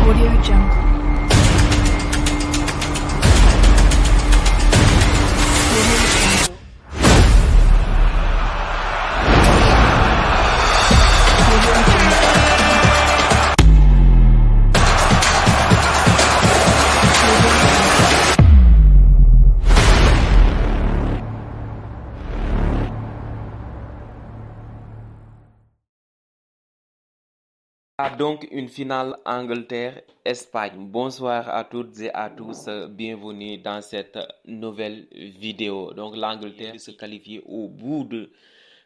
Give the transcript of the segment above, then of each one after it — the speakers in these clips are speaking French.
Audio Jungle. Audio Jungle. Audio Jungle. Donc une finale Angleterre-Espagne. Bonsoir à toutes et à tous, bienvenue dans cette nouvelle vidéo. Donc l'Angleterre se qualifie au bout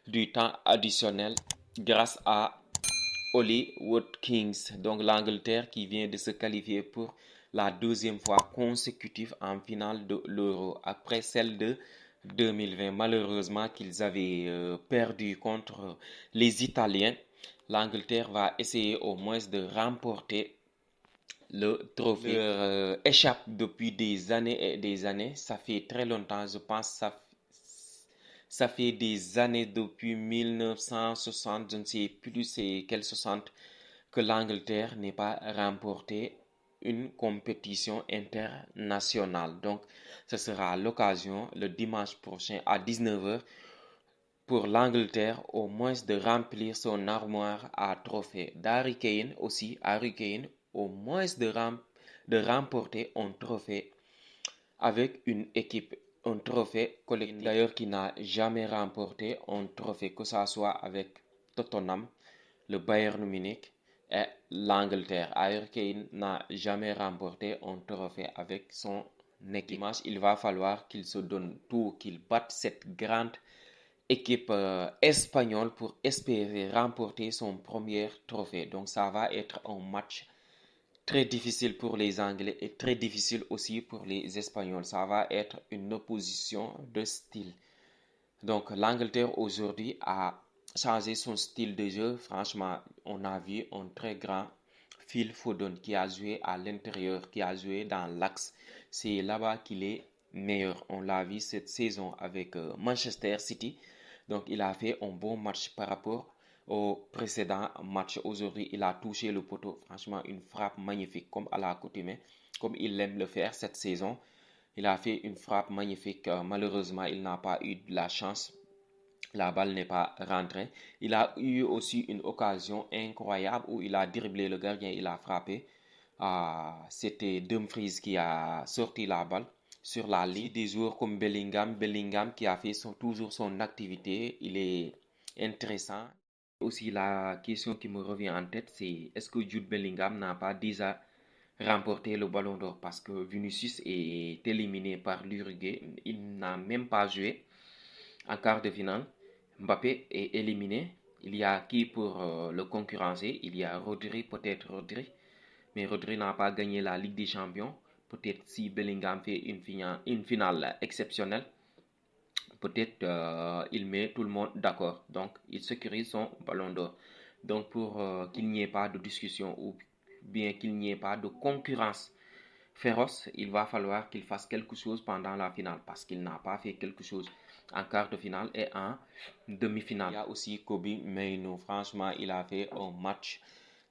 du temps additionnel grâce à Ollie Watkins. Donc l'Angleterre qui vient de se qualifier pour la deuxième fois consécutive en finale de l'Euro après celle de 2020. Malheureusement qu'ils avaient perdu contre les Italiens. L'Angleterre va essayer au moins de remporter le trophée. Échappe depuis des années et des années. Ça fait très longtemps, je pense. Ça fait des années depuis 1960, je ne sais plus c'est quelle 60, que l'Angleterre n'est pas remporté une compétition internationale. Donc, ce sera l'occasion le dimanche prochain à 19h pour l'Angleterre au moins de remplir son armoire à trophées. Harry Kane aussi, Harry Kane au moins de remporter un trophée avec une équipe, un trophée collectif. D'ailleurs, qui n'a jamais remporté un trophée, que ce soit avec Tottenham, le Bayern Munich et l'Angleterre. Harry Kane n'a jamais remporté un trophée avec son équipe. Il va falloir qu'il se donne tout, qu'il batte cette grande équipe espagnole pour espérer remporter son premier trophée. Donc ça va être un match très difficile pour les Anglais et très difficile aussi pour les Espagnols. Ça va être une opposition de style. Donc l'Angleterre aujourd'hui a changé son style de jeu. Franchement, on a vu un très grand Phil Foden qui a joué à l'intérieur, qui a joué dans l'axe. C'est là-bas qu'il est meilleur. On l'a vu cette saison avec Manchester City. Donc il a fait un bon match par rapport au précédent match. Aujourd'hui, il a touché le poteau. Franchement, une frappe magnifique comme à l'accoutumée, comme il aime le faire cette saison. Il a fait une frappe magnifique. Malheureusement, il n'a pas eu de la chance. La balle n'est pas rentrée. Il a eu aussi une occasion incroyable où il a dribblé le gardien, il a frappé. C'était Dumfries qui a sorti la balle sur la ligne. Des joueurs comme Bellingham qui a fait toujours son activité. Il est intéressant. Aussi, la question qui me revient en tête, c'est est-ce que Jude Bellingham n'a pas déjà remporté le ballon d'or parce que Vinicius est éliminé par l'Uruguay. Il n'a même pas joué en quart de finale. Mbappé est éliminé. Il y a qui pour le concurrencer? Il y a Rodri, peut-être Rodri. Mais Rodri n'a pas gagné la Ligue des Champions. Peut-être si Bellingham fait une finale exceptionnelle, peut-être il met tout le monde d'accord. Donc, il sécurise son ballon d'or. Donc, pour qu'il n'y ait pas de discussion ou bien qu'il n'y ait pas de concurrence féroce, il va falloir qu'il fasse quelque chose pendant la finale parce qu'il n'a pas fait quelque chose en quart de finale et en demi-finale. Il y a aussi Kobe Mainoo. Franchement, il a fait un match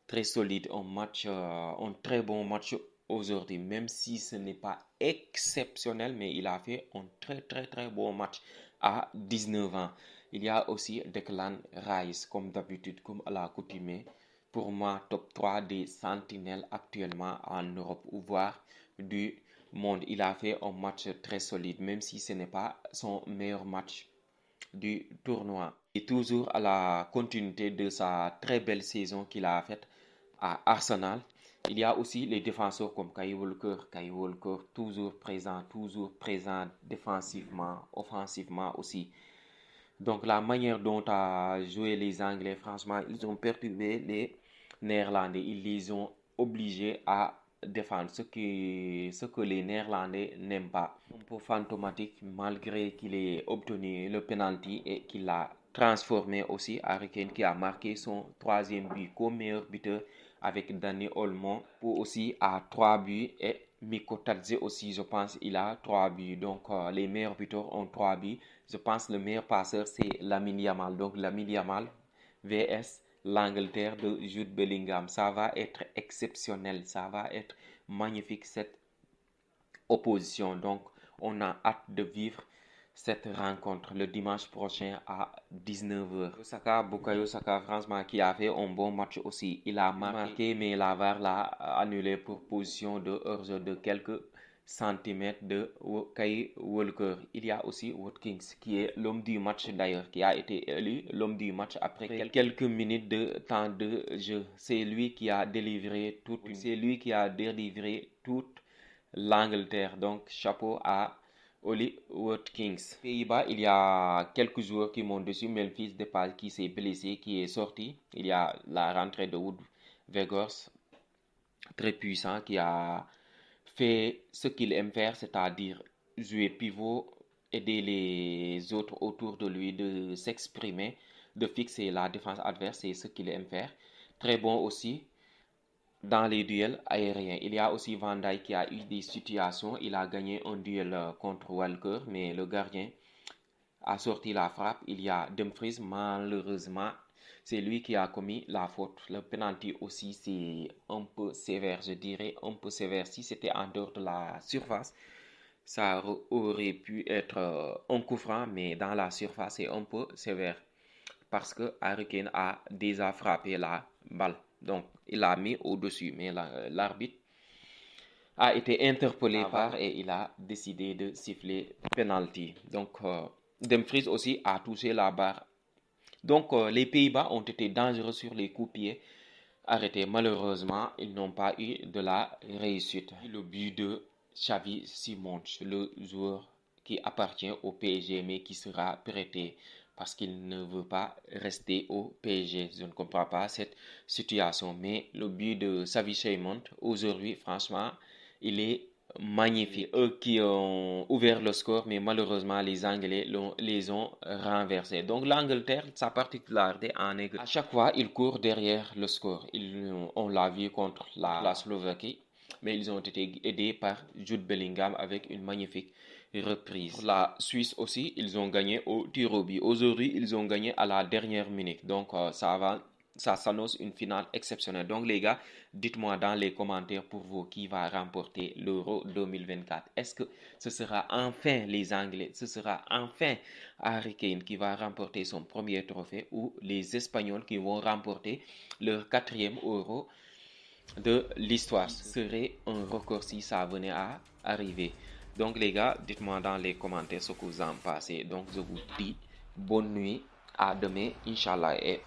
très solide, un très bon match aujourd'hui, même si ce n'est pas exceptionnel, mais il a fait un très bon match à 19 ans. Il y a aussi Declan Rice, comme d'habitude, comme à l'accoutumée. Pour moi, top 3 des sentinelles actuellement en Europe, ou voire du monde. Il a fait un match très solide, même si ce n'est pas son meilleur match du tournoi. Et toujours à la continuité de sa très belle saison qu'il a faite à Arsenal. Il y a aussi les défenseurs comme Kyle Walker, toujours présent défensivement, offensivement aussi. Donc la manière dont a joué les Anglais, franchement, ils ont perturbé les Néerlandais. Ils les ont obligés à défendre, ce que les Néerlandais n'aiment pas. Un peu fantomatique, malgré qu'il ait obtenu le penalty et qu'il l'a transformé aussi. Harry Kane qui a marqué son troisième but comme meilleur buteur avec Dani Olmo pour aussi à 3 buts et Miko Tadze aussi, je pense, il a 3 buts. Donc, les meilleurs buteurs ont 3 buts. Je pense que le meilleur passeur, c'est Lamine Yamal. Donc, Lamine Yamal vs l'Angleterre de Jude Bellingham. Ça va être exceptionnel, ça va être magnifique cette opposition. Donc, on a hâte de vivre cette rencontre le dimanche prochain à 19h. Saka, Bukayo Saka, franchement, qui a fait un bon match aussi. Il a marqué, mais la VAR l'a annulé pour position de hors-jeu de quelques centimètres de Kyle Walker. Il y a aussi Watkins, qui est l'homme du match d'ailleurs, qui a été élu l'homme du match après quelques minutes de temps de jeu. C'est lui qui a délivré toute l'Angleterre. Donc, chapeau à Oli Watkins. Pays-Bas, il y a quelques joueurs qui montent dessus. Memphis Depay qui s'est blessé, qui est sorti. Il y a la rentrée de Wood Weghorst, très puissant, qui a fait ce qu'il aime faire, c'est-à-dire jouer pivot, aider les autres autour de lui de s'exprimer, de fixer la défense adverse, c'est ce qu'il aime faire. Très bon aussi dans les duels aériens. Il y a aussi Van Dijk qui a eu des situations. Il a gagné un duel contre Walker, mais le gardien a sorti la frappe. Il y a Dumfries, malheureusement, c'est lui qui a commis la faute. Le penalty aussi, c'est un peu sévère, je dirais, un peu sévère. Si c'était en dehors de la surface, ça aurait pu être un coup franc, mais dans la surface, c'est un peu sévère parce que Harry Kane a déjà frappé la balle. Donc, il l'a mis au-dessus, mais l'arbitre a été interpellé et il a décidé de siffler penalty. Donc, Dumfries aussi a touché la barre. Donc, les Pays-Bas ont été dangereux sur les coups pieds arrêtés. Malheureusement, ils n'ont pas eu de la réussite. Le but de Xavi Simons, le joueur qui appartient au PSG mais qui sera prêté parce qu'il ne veut pas rester au PSG. Je ne comprends pas cette situation. Mais le but de Xavi Simons aujourd'hui, franchement, il est magnifique. Eux qui ont ouvert le score, mais malheureusement, les Anglais les ont renversés. Donc, l'Angleterre, sa particularité en est à chaque fois, ils courent derrière le score. On l'a vu contre la Slovaquie, mais ils ont été aidés par Jude Bellingham avec une magnifique reprise. Pour la Suisse aussi, ils ont gagné au tir au but. Aujourd'hui, ils ont gagné à la dernière minute. Donc, ça s'annonce une finale exceptionnelle. Donc, les gars, dites-moi dans les commentaires pour vous qui va remporter l'Euro 2024. Est-ce que ce sera enfin les Anglais, ce sera enfin Harry Kane qui va remporter son premier trophée ou les Espagnols qui vont remporter leur 4e Euro de l'histoire? Ce serait un record si ça venait à arriver. Donc les gars, dites-moi dans les commentaires ce que vous en pensez. Donc je vous dis bonne nuit, à demain, Inch'Allah, et